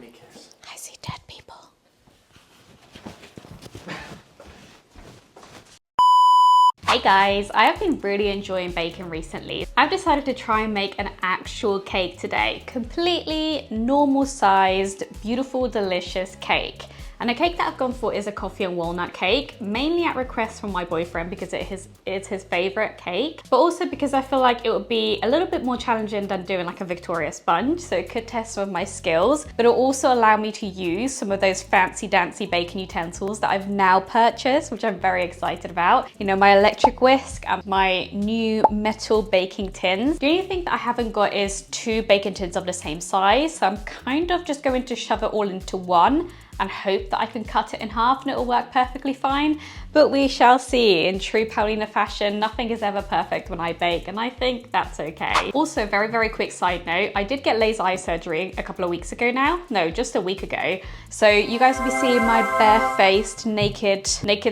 make it. I see dead people. Hey guys, I have been really enjoying baking recently. I've decided to try and make an actual cake today. Completely normal sized, beautiful, delicious cake. And the cake that I've gone for is a coffee and walnut cake, mainly at request from my boyfriend because it's his favorite cake, but also because I feel like it would be a little bit more challenging than doing like a Victoria sponge. So it could test some of my skills, but it'll also allow me to use some of those fancy dancy baking utensils that I've now purchased, which I'm very excited about. You know, my electric whisk and my new metal baking tins. The only thing that I haven't got is 2 baking tins of the same size. So I'm kind of just going to shove it all into one and hope that I can cut it in half and it will work perfectly fine. But we shall see. In true Paulina fashion, nothing is ever perfect when I bake, and I think that's okay. Also, very, very quick side note, I did get laser eye surgery a couple of weeks ago now. No, just a week ago. So you guys will be seeing my bare-faced, naked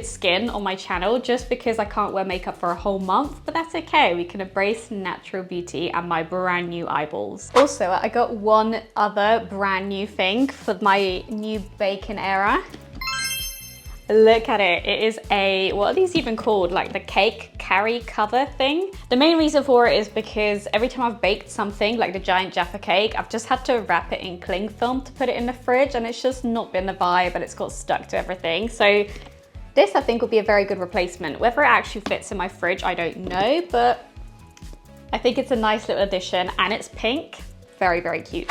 skin on my channel just because I can't wear makeup for a whole month, but that's okay. We can embrace natural beauty and my brand new eyeballs. Also, I got one other brand new thing for my new baking era. Look at it. It is a, what are these even called? Like the cake carry cover thing. The main reason for it is because every time I've baked something like the giant Jaffa cake, I've just had to wrap it in cling film to put it in the fridge, and it's just not been the vibe and it's got stuck to everything. So this I think would be a very good replacement. Whether it actually fits in my fridge, I don't know, but I think it's a nice little addition, and it's pink. Very, very cute.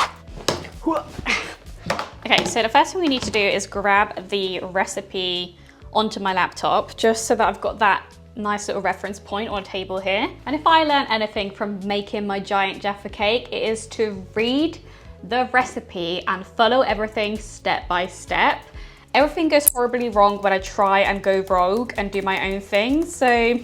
Okay, so the first thing we need to do is grab the recipe onto my laptop, just so that I've got that nice little reference point on a table here. And if I learned anything from making my giant Jaffa cake, it is to read the recipe and follow everything step by step. Everything goes horribly wrong when I try and go rogue and do my own thing, so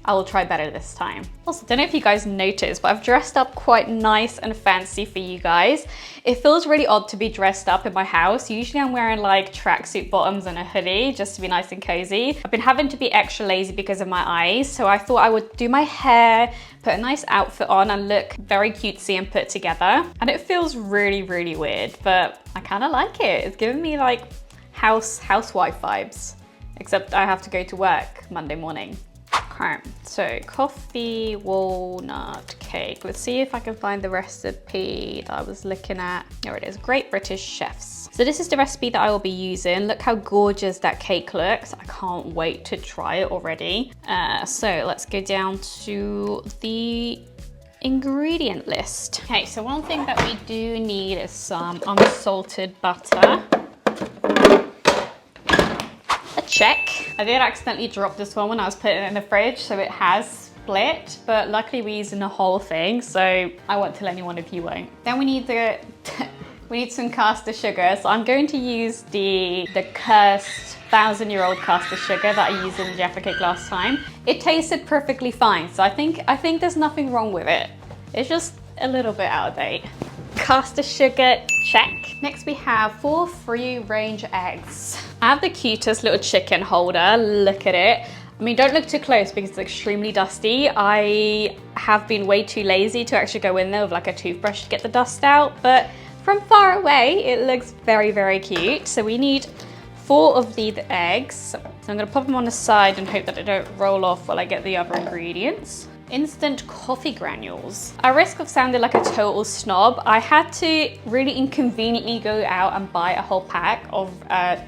I will try better this time. Also, don't know if you guys noticed, but I've dressed up quite nice and fancy for you guys. It feels really odd to be dressed up in my house. Usually I'm wearing like tracksuit bottoms and a hoodie just to be nice and cozy. I've been having to be extra lazy because of my eyes, so I thought I would do my hair, put a nice outfit on and look very cutesy and put together. And it feels really, really weird, but I kind of like it. It's giving me like housewife vibes, except I have to go to work Monday morning. Okay, so coffee walnut cake. Let's see if I can find the recipe that I was looking at. There it is, Great British Chefs. So this is the recipe that I will be using. Look how gorgeous that cake looks. I can't wait to try it already. So let's go down to the ingredient list. Okay, so one thing that we do need is some unsalted butter. Check. I did accidentally drop this one when I was putting it in the fridge, so it has split, but luckily we're using the whole thing, so I won't tell anyone if you won't. Then we need we need some caster sugar, so I'm going to use the cursed 1,000-year-old caster sugar that I used in the Jaffa cake last time. It tasted perfectly fine, so I think there's nothing wrong with it. It's just a little bit out of date. Caster sugar, check. Next we have 4 free-range eggs. I have the cutest little chicken holder, look at it. I mean, don't look too close because it's extremely dusty. I have been way too lazy to actually go in there with like a toothbrush to get the dust out, but from far away, it looks very, very cute. So we need 4 of these eggs. So I'm gonna pop them on the side and hope that they don't roll off while I get the other ingredients. Instant coffee granules. At risk of sounding like a total snob, I had to really inconveniently go out and buy a whole pack of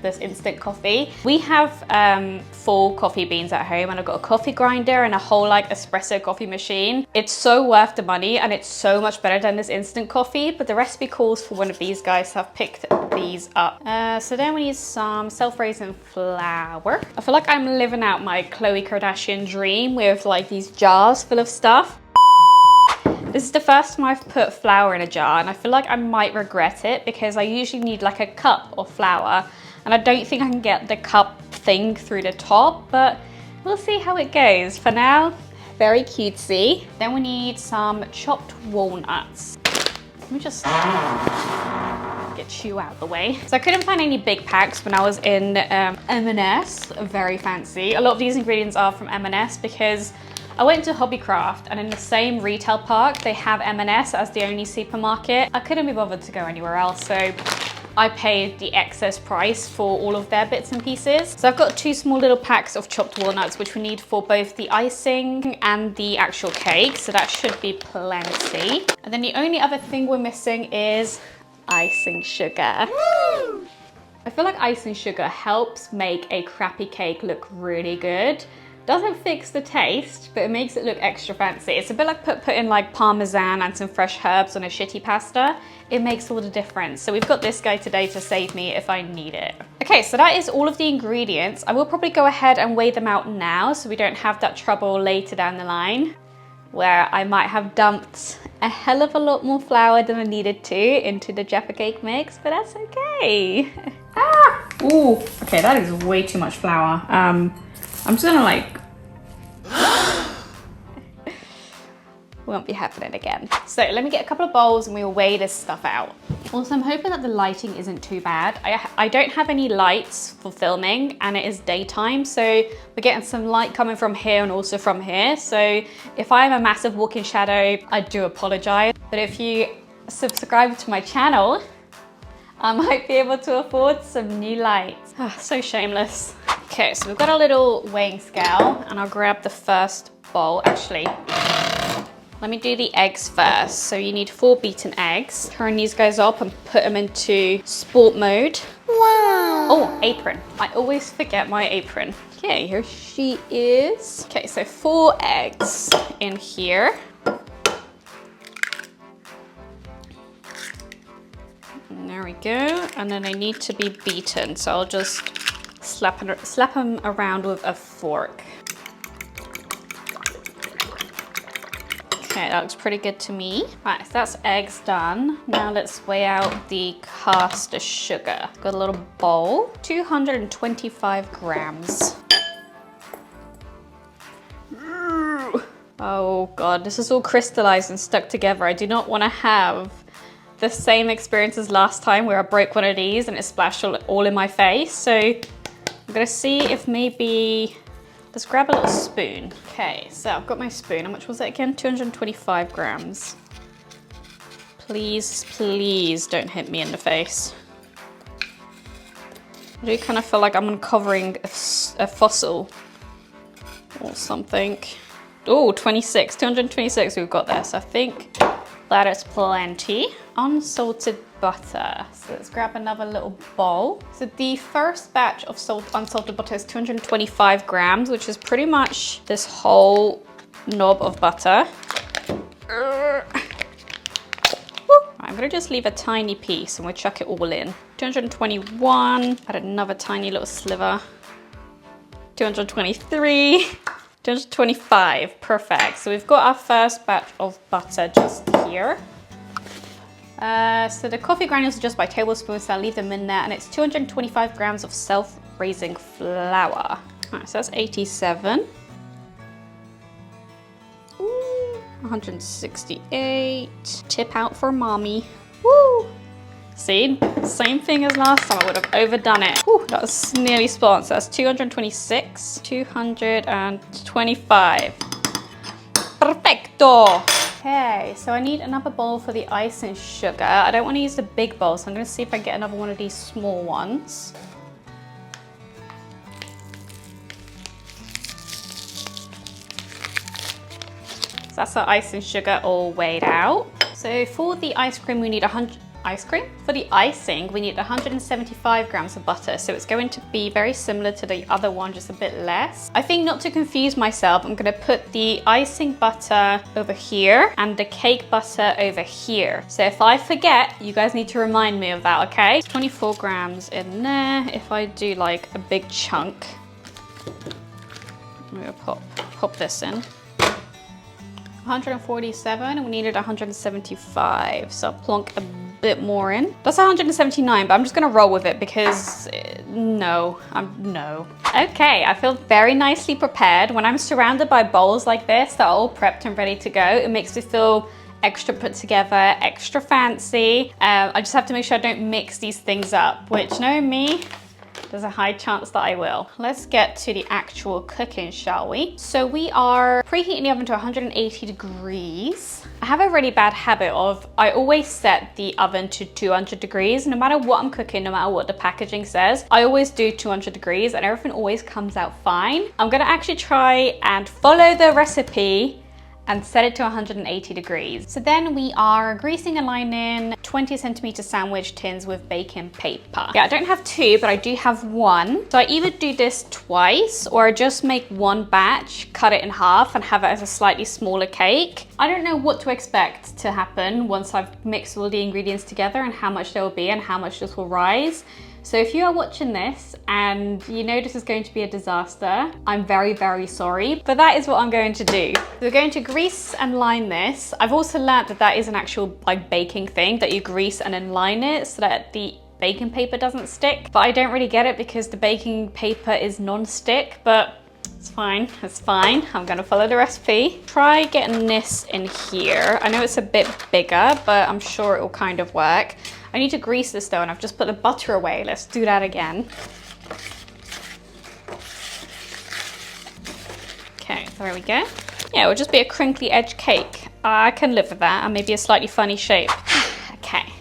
this instant coffee. We have 4 coffee beans at home, and I've got a coffee grinder and a whole like espresso coffee machine. It's so worth the money and it's so much better than this instant coffee, but the recipe calls for one of these guys, so I've picked these up. So then we need some self-raising flour. I feel like I'm living out my Khloe Kardashian dream with like these jars full of stuff. This is the first time I've put flour in a jar, and I feel like I might regret it because I usually need like a cup of flour, and I don't think I can get the cup thing through the top, but we'll see how it goes. For now, very cutesy. Then we need some chopped walnuts. Let me just get you out of the way. So I couldn't find any big packs when I was in M&S, very fancy. A lot of these ingredients are from M&S because I went to Hobbycraft, and in the same retail park, they have M&S as the only supermarket. I couldn't be bothered to go anywhere else, so I paid the excess price for all of their bits and pieces. So I've got 2 small little packs of chopped walnuts, which we need for both the icing and the actual cake. So that should be plenty. And then the only other thing we're missing is icing sugar. Woo! I feel like icing sugar helps make a crappy cake look really good. Doesn't fix the taste, but it makes it look extra fancy. It's a bit like putting like Parmesan and some fresh herbs on a shitty pasta. It makes all the difference. So we've got this guy today to save me if I need it. Okay, so that is all of the ingredients. I will probably go ahead and weigh them out now so we don't have that trouble later down the line, where I might have dumped a hell of a lot more flour than I needed to into the Jaffa cake mix, but that's okay. Ah! Ooh, okay, that is way too much flour. I'm just gonna like, won't be happening again. So let me get a couple of bowls and we'll weigh this stuff out. Also, I'm hoping that the lighting isn't too bad. I don't have any lights for filming and it is daytime, so we're getting some light coming from here and also from here. So if I'm a massive walking shadow, I do apologize. But if you subscribe to my channel, I might be able to afford some new lights. Ah, so shameless. Okay, so we've got a little weighing scale and I'll grab the first bowl. Actually, let me do the eggs first. So you need 4 beaten eggs. Turn these guys up and put them into sport mode. Wow. Oh, apron. I always forget my apron. Okay, here she is. Okay, so 4 eggs in here. And there we go. And then they need to be beaten. So I'll just slap them around with a fork. Okay, that looks pretty good to me. Right, so that's eggs done. Now let's weigh out the caster sugar. Got a little bowl, 225 grams. Oh God, this is all crystallized and stuck together. I do not want to have the same experience as last time where I broke one of these and it splashed all in my face. So I'm gonna see if maybe, let's grab a little spoon. Okay, so I've got my spoon. How much was it again? 225 grams. Please, please don't hit me in the face. I do kind of feel like I'm uncovering a fossil or something. Oh, 226 we've got there. So I think that is plenty. Unsalted butter. So let's grab another little bowl. So the first batch of unsalted butter is 225 grams, which is pretty much this whole knob of butter. I'm gonna just leave a tiny piece and we'll chuck it all in. 221, add another tiny little sliver. 223, 225, perfect. So we've got our first batch of butter just here. So the coffee granules are just by tablespoons, so I'll leave them in there, and it's 225 grams of self-raising flour. All right, so that's 87. Ooh, 168. Tip out for mommy. Woo! See, same thing as last time. I would have overdone it. Whew, that was nearly spot on. So that's 226, 225. Perfecto. Okay, so I need another bowl for the icing sugar. I don't want to use the big bowl, so I'm going to see if I can get another one of these small ones. So that's our icing sugar all weighed out. So for the ice cream, we need 100. For the icing, we need 175 grams of butter, so it's going to be very similar to the other one, just a bit less. I think, not to confuse myself, I'm going to put the icing butter over here and the cake butter over here. So if I forget, you guys need to remind me of that, okay? 24 grams in there. If I do like a big chunk, I'm going to pop this in. 147, and we needed 175, so I'll plonk a bit more in. That's 179, but I'm just gonna roll with it because no. Okay, I feel very nicely prepared. When I'm surrounded by bowls like this that are all prepped and ready to go, it makes me feel extra put together, extra fancy. I just have to make sure I don't mix these things up, which knowing me, There's a high chance that I will. Let's get to the actual cooking, shall we? So we are preheating the oven to 180 degrees. I have a really bad habit of, I always set the oven to 200 degrees. No matter what I'm cooking, no matter what the packaging says, I always do 200 degrees and everything always comes out fine. I'm gonna actually try and follow the recipe and set it to 180 degrees. So then we are greasing and lining 20 centimeter sandwich tins with baking paper. Yeah, I don't have two, but I do have one. So I either do this twice or I just make one batch, cut it in half and have it as a slightly smaller cake. I don't know what to expect to happen once I've mixed all the ingredients together and how much there will be and how much this will rise. So if you are watching this and you know this is going to be a disaster, I'm very, very sorry, but that is what I'm going to do. We're going to grease and line this. I've also learned that that is an actual like baking thing, that you grease and then line it so that the baking paper doesn't stick. But I don't really get it because the baking paper is non-stick, but it's fine, it's fine. I'm gonna follow the recipe. Try getting this in here. I know it's a bit bigger, but I'm sure it will kind of work. I need to grease this though, and I've just put the butter away. Let's do that again. Okay, there we go. Yeah, it will just be a crinkly edge cake. I can live with that, and maybe a slightly funny shape. Okay,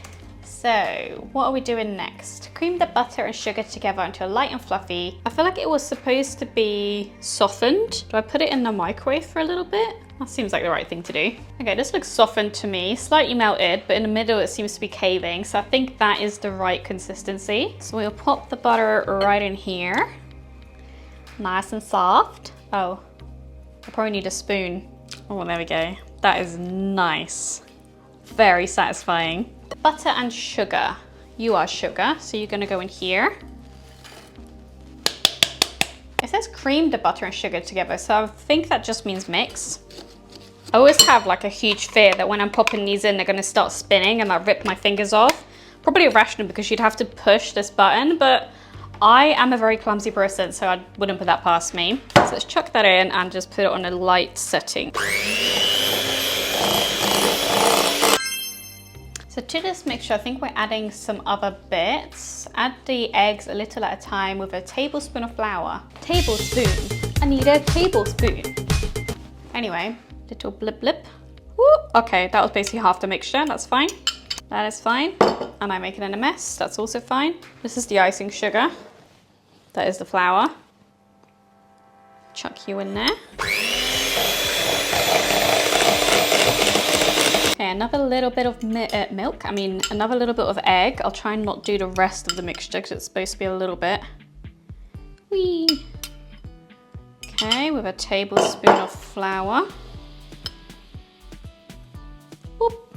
so what are we doing next? Cream the butter and sugar together until light and fluffy. I feel like it was supposed to be softened. Do I put it in the microwave for a little bit? That seems like the right thing to do. Okay, this looks softened to me, slightly melted, but in the middle it seems to be caving. So I think that is the right consistency. So we'll pop the butter right in here. Nice and soft. Oh, I probably need a spoon. Oh, there we go. That is nice. Very satisfying. Butter and sugar. You are sugar, so you're gonna go in here. It says cream the butter and sugar together, so I think that just means mix. I always have like a huge fear that when I'm popping these in, they're gonna start spinning and I'll rip my fingers off. Probably irrational because you'd have to push this button, but I am a very clumsy person, so I wouldn't put that past me. So let's chuck that in and just put it on a light setting. So to this mixture, I think we're adding some other bits. Add the eggs a little at a time with a tablespoon of flour. Tablespoon. I need a tablespoon. Anyway, little blip blip. Woo. Okay, that was basically half the mixture. That's fine. That is fine. Am I making it a mess? That's also fine. This is the icing sugar. That is the flour. Chuck you in there. Okay, another little bit of milk. Another little bit of egg. I'll try and not do the rest of the mixture because it's supposed to be a little bit. Whee! Okay, with a tablespoon of flour. Whoop.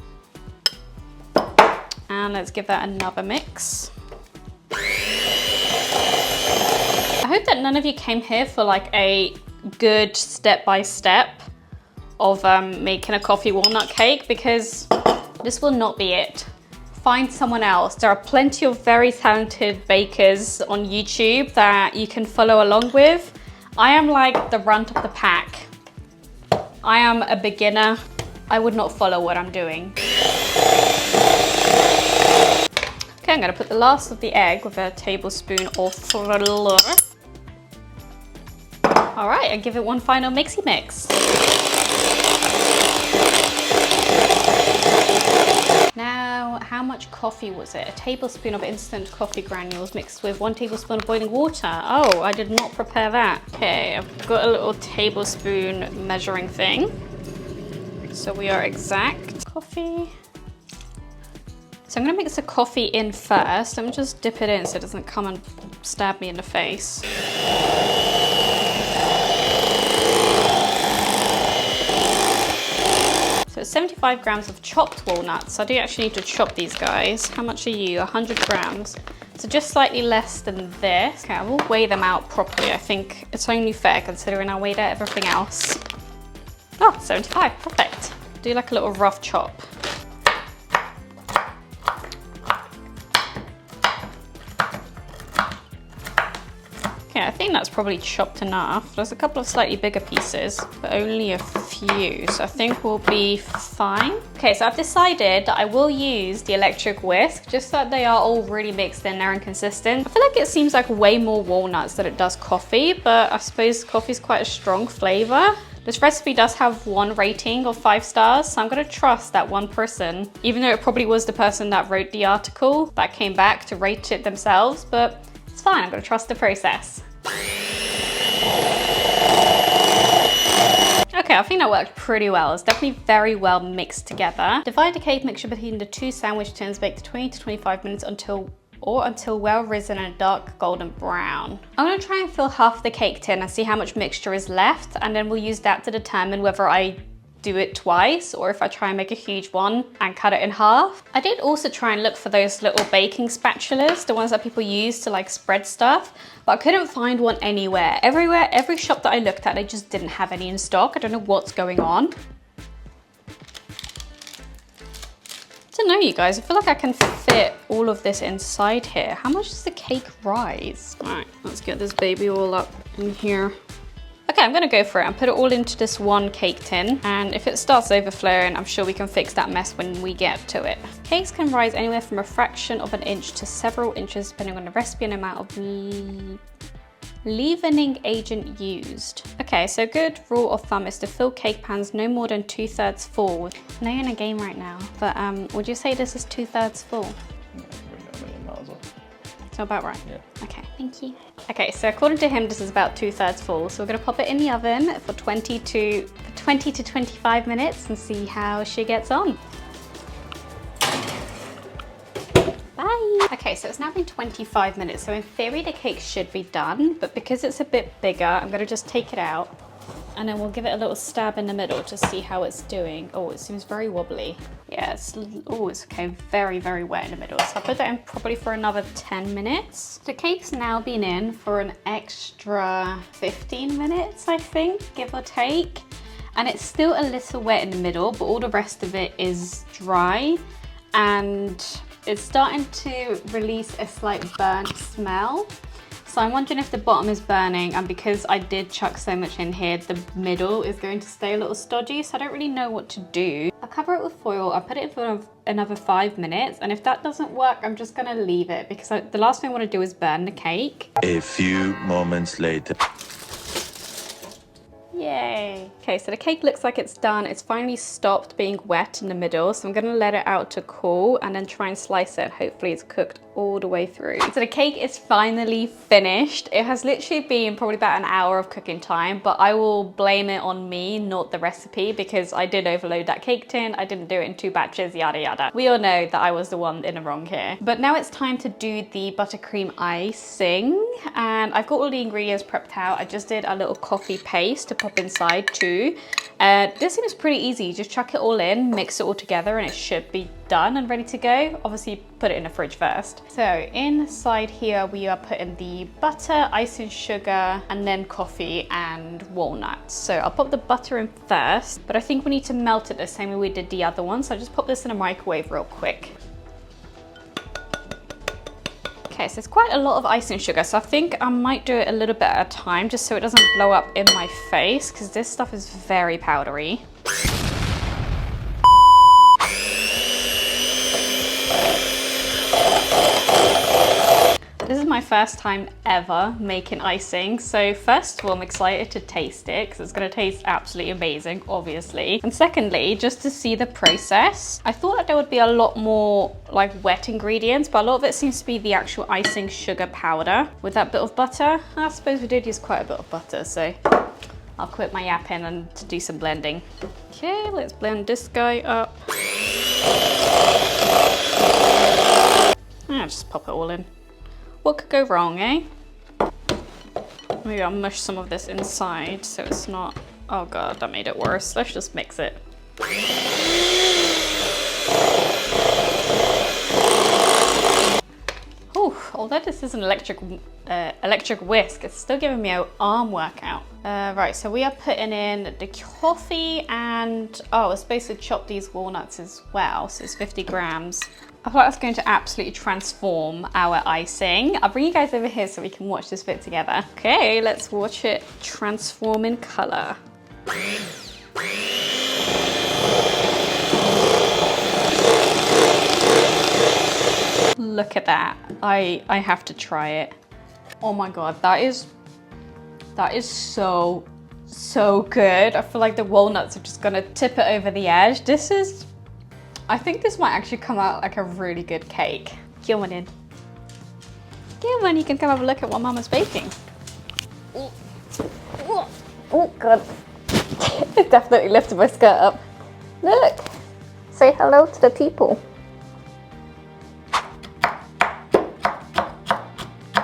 And let's give that another mix. I hope that none of you came here for like a good step-by-step of making a coffee walnut cake, because this will not be it. Find someone else. There are plenty of very talented bakers on YouTube that you can follow along with. I am like the runt of the pack. I am a beginner. I would not follow what I'm doing. Okay, I'm gonna put the last of the egg with a tablespoon of flour. All right, and give it one final mixy mix. Now, how much coffee was it? A tablespoon of instant coffee granules mixed with 1 tablespoon of boiling water. Oh, I did not prepare that. Okay, I've got a little tablespoon measuring thing. So we are exact. Coffee. So I'm gonna mix the coffee in first. Let me just dip it in so it doesn't come and stab me in the face. So 75 grams of chopped walnuts. I do actually need to chop these guys. How much are you? 100 grams. So just slightly less than this. Okay, I will weigh them out properly. I think it's only fair considering I weighed out everything else. Oh, 75, perfect. Do like a little rough chop. Okay, I think that's probably chopped enough. There's a couple of slightly bigger pieces, but only a few. use. I think we'll be fine. Okay, so I've decided that I will use the electric whisk just so that they are all really mixed in there and consistent. I feel like it seems like way more walnuts than it does coffee, but I suppose coffee is quite a strong flavor. This recipe does have 1 rating of 5 stars, so I'm gonna trust that one person, even though it probably was the person that wrote the article that came back to rate it themselves, but it's fine, I'm gonna trust the process. Okay, I think that worked pretty well. It's definitely very well mixed together. Divide the cake mixture between the 2 sandwich tins, bake to 20 to 25 minutes until well risen and dark golden brown. I'm gonna try and fill half the cake tin and see how much mixture is left, and then we'll use that to determine whether I do it twice or if I try and make a huge one and cut it in half. I did also try and look for those little baking spatulas, the ones that people use to like spread stuff, but I couldn't find one anywhere. Every shop that I looked at, they just didn't have any in stock. I don't know what's going on. I don't know, you guys, I feel like I can fit all of this inside here. How much does the cake rise? All right, let's get this baby all up in here. Okay, I'm gonna go for it and put it all into this 1 cake tin. And if it starts overflowing, I'm sure we can fix that mess when we get to it. Cakes can rise anywhere from a fraction of an inch to several inches, depending on the recipe and amount of leavening agent used. Okay, so good rule of thumb is to fill cake pans no more than 2/3 full. I know you're in a game right now, but would you say this is 2/3 full? Yeah, So about right? Yeah. Okay, thank you. Okay, so according to him, this is about 2/3 full. So we're gonna pop it in the oven for 20 to 25 minutes and see how she gets on. Bye. Okay, so it's now been 25 minutes. So in theory, the cake should be done, but because it's a bit bigger, I'm gonna just take it out and then we'll give it a little stab in the middle to see how it's doing. Oh, it seems very wobbly. Yeah, it's okay, very, very wet in the middle. So I'll put that in probably for another 10 minutes. The cake's now been in for an extra 15 minutes, I think, give or take. And it's still a little wet in the middle, but all the rest of it is dry. And it's starting to release a slight burnt smell. So I'm wondering if the bottom is burning, and because I did chuck so much in here, the middle is going to stay a little stodgy, so I don't really know what to do. I'll cover it with foil, I'll put it in for another 5 minutes, and if that doesn't work, I'm just gonna leave it, because the last thing I wanna do is burn the cake. A few moments later. Yay. Okay, so the cake looks like it's done. It's finally stopped being wet in the middle, so I'm gonna let it out to cool and then try and slice it. Hopefully it's cooked all the way through. So the cake is finally finished. It has literally been probably about an hour of cooking time, but I will blame it on me, not the recipe, because I did overload that cake tin. I didn't do it in 2 batches, yada yada. We all know that I was the one in the wrong here. But now it's time to do the buttercream icing, and I've got all the ingredients prepped out. I just did a little coffee paste to pop inside too. This seems pretty easy. Just chuck it all in, mix it all together, and it should be done and ready to go. Obviously put it in the fridge first. So inside here we are putting the butter, icing sugar, and then coffee and walnuts. So I'll pop the butter in first, but I think we need to melt it the same way we did the other one. So I'll just pop this in a microwave real quick. Okay, so it's quite a lot of icing sugar, so I think I might do it a little bit at a time just so it doesn't blow up in my face, because this stuff is very powdery. This is my first time ever making icing, so first of all I'm excited to taste it because it's going to taste absolutely amazing, obviously. And secondly, just to see the process. I thought that there would be a lot more like wet ingredients, but a lot of it seems to be the actual icing sugar powder with that bit of butter. I suppose we did use quite a bit of butter, so I'll quit my yapping and to do some blending. Okay, let's blend this guy up. I'll just pop it all in. What could go wrong, eh? Maybe I'll mush some of this inside so it's not... Oh god, that made it worse. Let's just mix it. Ooh, although this is an electric whisk, it's still giving me an arm workout. Right, so we are putting in the coffee and... Oh, we're supposed to chop these walnuts as well, so it's 50 grams. I thought that's going to absolutely transform our icing. I'll bring you guys over here so we can watch this bit together. Okay, let's watch it transform in color. Look at that. I have to try it. Oh my God, that is so good. I feel like the walnuts are just gonna tip it over the edge. I think this might actually come out like a really good cake. Come on in. Come on, you can come have a look at what Mama's baking. Oh God. It definitely lifted my skirt up. Look, say hello to the people.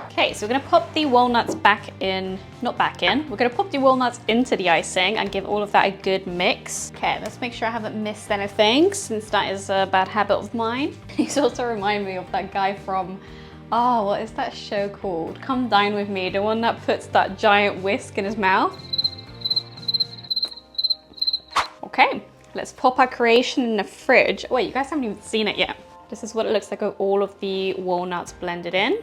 Okay, so we're gonna pop the walnuts we're gonna pop the walnuts into the icing and give all of that a good mix. Okay, let's make sure I haven't missed anything, since that is a bad habit of mine. These also remind me of that guy from, oh, what is that show called? Come Dine With Me, the one that puts that giant whisk in his mouth. Okay, let's pop our creation in the fridge. Wait, you guys haven't even seen it yet. This is what it looks like with all of the walnuts blended in.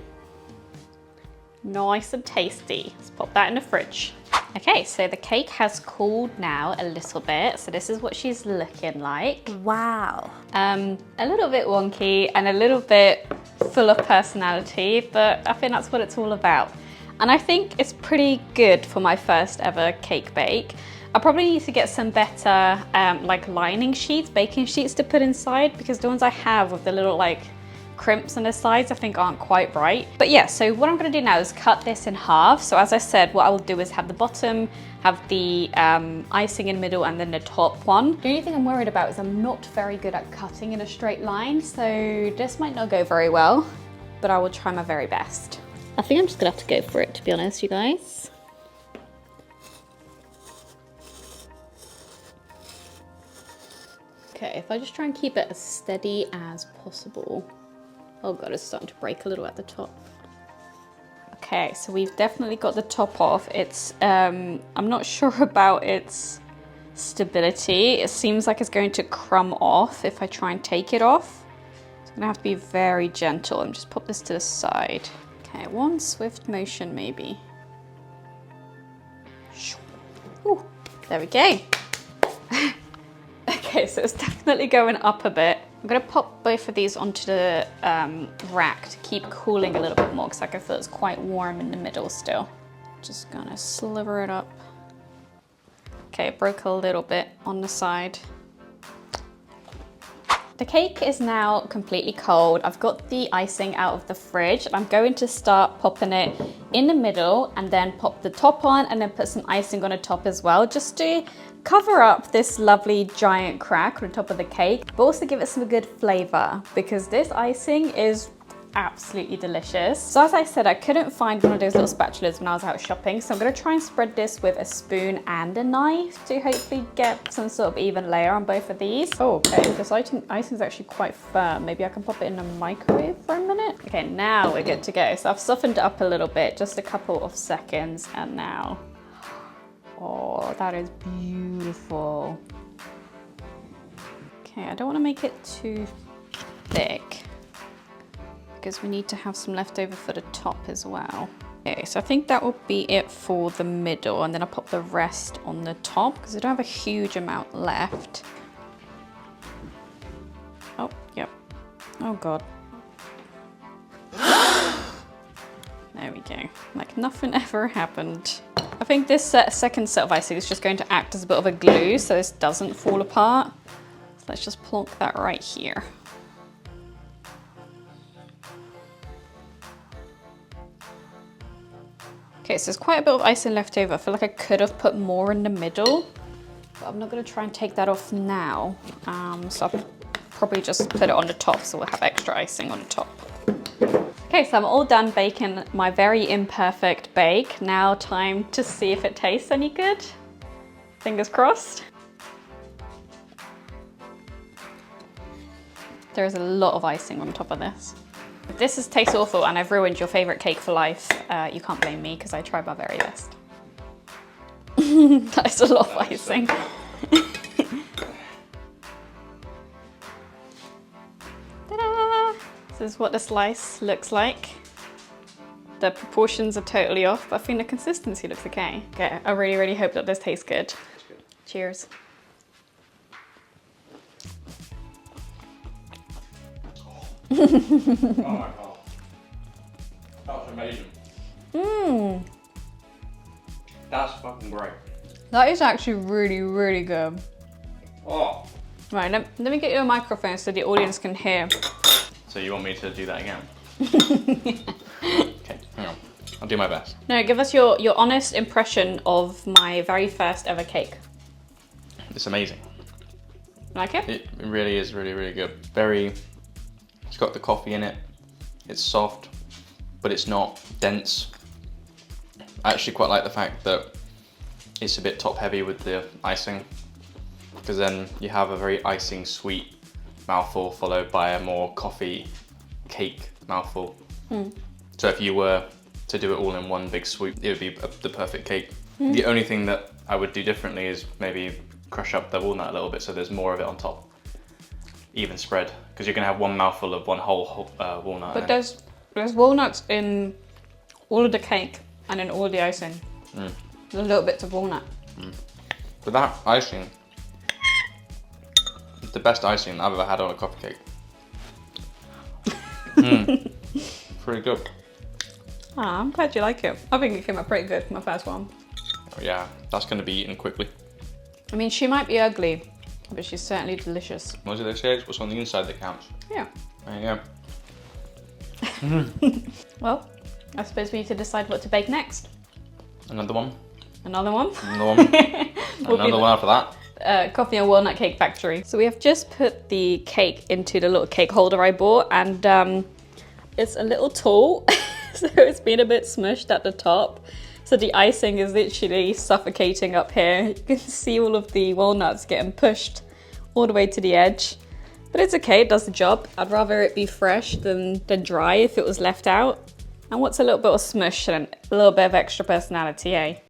Nice and tasty. Let's pop that in the fridge. Okay, so the cake has cooled now a little bit. So this is what she's looking like. Wow. A little bit wonky and a little bit full of personality, but I think that's what it's all about. And I think it's pretty good for my first ever cake bake. I probably need to get some better like lining sheets, baking sheets to put inside, because the ones I have with the little like crimps on the sides I think aren't quite right. But yeah, so what I'm gonna do now is cut this in half. So as I said, what I will do is have the bottom, have the icing in the middle, and then the top one. The only thing I'm worried about is I'm not very good at cutting in a straight line, so this might not go very well, but I will try my very best. I think I'm just gonna have to go for it, to be honest, you guys. Okay, if I just try and keep it as steady as possible. Oh God, it's starting to break a little at the top. Okay, so we've definitely got the top off. It's, I'm not sure about its stability. It seems like it's going to crumb off if I try and take it off. So I'm gonna have to be very gentle and just pop this to the side. Okay, one swift motion maybe. Ooh, there we go. Okay, so it's definitely going up a bit. I'm gonna pop both of these onto the rack to keep cooling a little bit more, because I can feel it's quite warm in the middle still. Just gonna sliver it up. Okay, it broke a little bit on the side. The cake is now completely cold. I've got the icing out of the fridge and I'm going to start popping it in the middle and then pop the top on and then put some icing on the top as well, just to cover up this lovely giant crack on the top of the cake, but also give it some good flavor, because this icing is absolutely delicious. So as I said, I couldn't find one of those little spatulas when I was out shopping, so I'm gonna try and spread this with a spoon and a knife to hopefully get some sort of even layer on both of these. Oh, okay, this icing is actually quite firm. Maybe I can pop it in the microwave for a minute. Okay, now we're good to go. So I've softened it up a little bit, just a couple of seconds, and now, oh, that is beautiful. Okay, I don't want to make it too thick, because we need to have some left over for the top as well. Okay, so I think that will be it for the middle, and then I'll pop the rest on the top, because I don't have a huge amount left. Oh, yep. Oh God. There we go. Like nothing ever happened. I think this second set of icing is just going to act as a bit of a glue so this doesn't fall apart. So let's just plonk that right here. Okay, so there's quite a bit of icing left over. I feel like I could have put more in the middle, but I'm not gonna try and take that off now. So I'll probably just put it on the top so we'll have extra icing on the top. Okay, so I'm all done baking my very imperfect bake. Now time to see if it tastes any good. Fingers crossed. There is a lot of icing on top of this. If this tastes awful and I've ruined your favorite cake for life, you can't blame me, because I tried my very best. That is a lot of icing. Ta-da! This is what the slice looks like. The proportions are totally off, but I think the consistency looks okay. Okay, I really, really hope that this tastes good. Cheers. Oh my god. That's amazing. Mmm. That's fucking great. That is actually really, really good. Oh. Right, let me get you a microphone so the audience can hear. So you want me to do that again? Okay, hang on. I'll do my best. No, give us your honest impression of my very first ever cake. It's amazing. Like it? It really is really, really good. It's got the coffee in it. It's soft, but it's not dense. I actually quite like the fact that it's a bit top heavy with the icing, because then you have a very icing sweet mouthful followed by a more coffee cake mouthful. So if you were to do it all in one big swoop, it would be the perfect cake. The only thing that I would do differently is maybe crush up the walnut a little bit so there's more of it on top. Even spread, because you're gonna have one mouthful of one whole walnut. But there's walnuts in all of the cake and in all the icing. There's little bits of walnut. But that icing, it's the best icing I've ever had on a coffee cake. Pretty good. Ah, I'm glad you like it. I think it came out pretty good, my first one. Oh, yeah, that's gonna be eaten quickly. I mean, she might be ugly, but she's certainly delicious. What do they say? It's what's on the inside that counts. Yeah. There you go. Well, I suppose we need to decide what to bake next. Another one. Another one? Another one. Another one after that. Coffee and Walnut Cake Factory. So we have just put the cake into the little cake holder I bought, and it's a little tall, so it's been a bit smushed at the top. So the icing is literally suffocating up here. You can see all of the walnuts getting pushed all the way to the edge. But it's okay, it does the job. I'd rather it be fresh than dry if it was left out. And what's a little bit of smush and a little bit of extra personality, eh?